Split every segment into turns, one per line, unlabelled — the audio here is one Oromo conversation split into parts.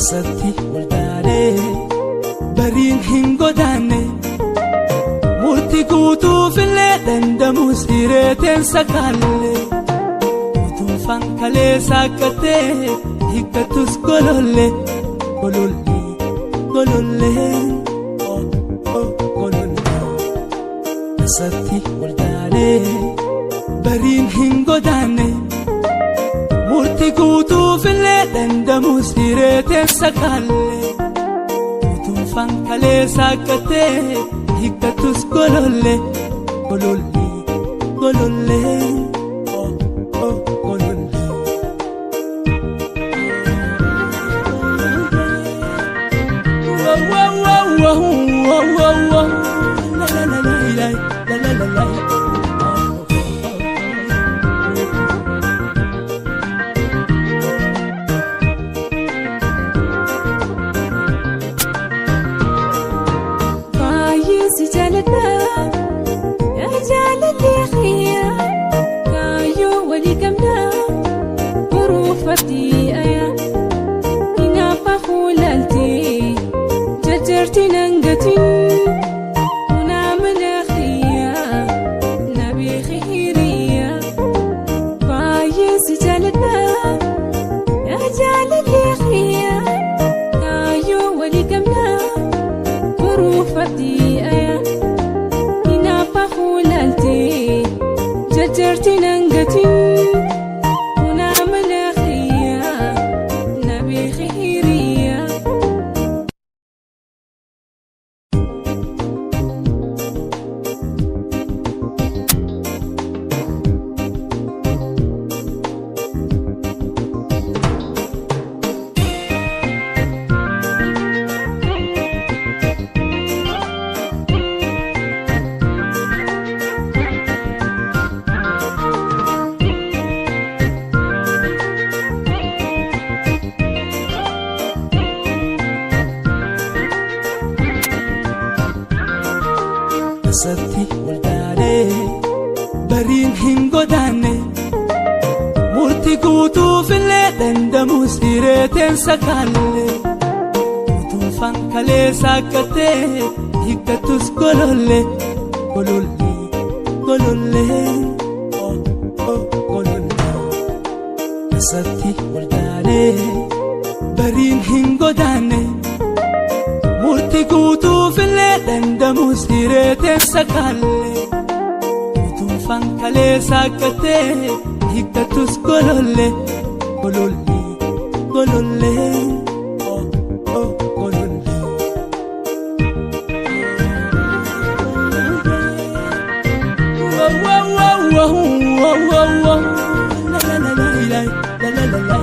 Asatti waldaane bariin hin godaanne murtii guutuuf illee dandamu sireeteen sakaalle utuufan kalee saaqqatee hiikkatus gololle gololle gololle gololle. Asatti waldaane bariin hin godaanne murtii guutuuf illee dandamu sireeteen sakaalle utuufan kalee saaqqatee hiikkatus gololle gololle gololle gololle. La la la la la la la la. Asatti waldaane bariin hin godaanne murtii guutuuf illee dandamu sireeteen sakaalle utuufan kalee saaqqatee hiikkatus gololle gololle gololle gololle. Asatti waldaane bariin hin godaanne murtii guutuuf illee dandamu sireeteen sakaalle utuufan kalee saaqqatee hiikkatus gololle gololle gololle gololle. La la la la la la la la.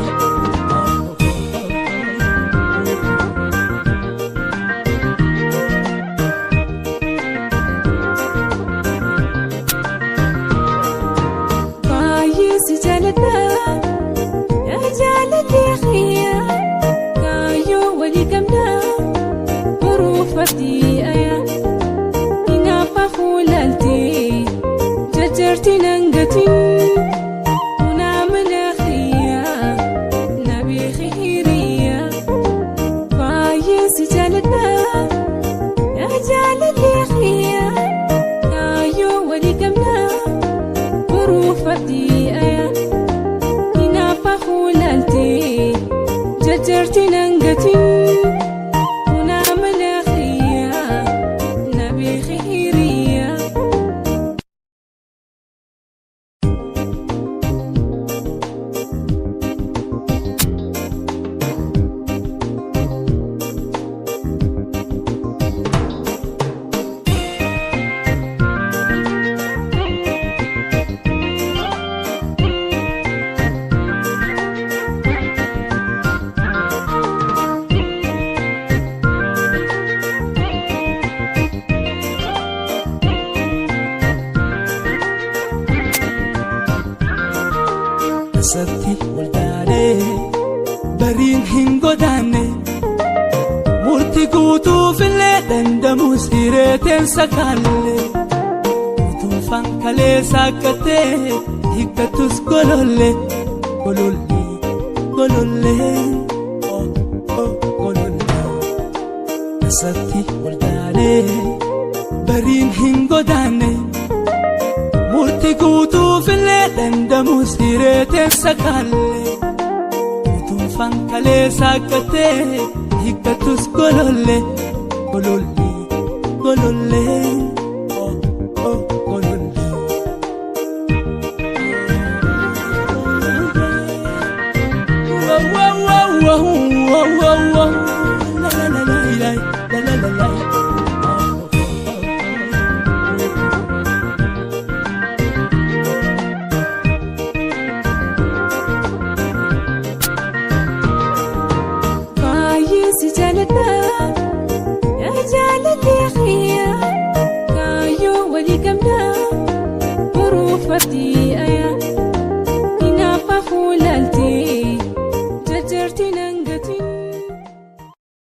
Asatti waldaane bariin hin godaanne murtii guutuuf illee dandamu sireeteen sakaalle utuufan kalee saaqqatee hiikkatus gololle gololle gololle eessatti waldaanee bariin hin godaanne murtii guutuufillee dandamus hireeteessa kaallee utuun fankalee saaqatee hiikkatus golollee golollee golollee golollee.
Kayo wali kamna, huruf pati.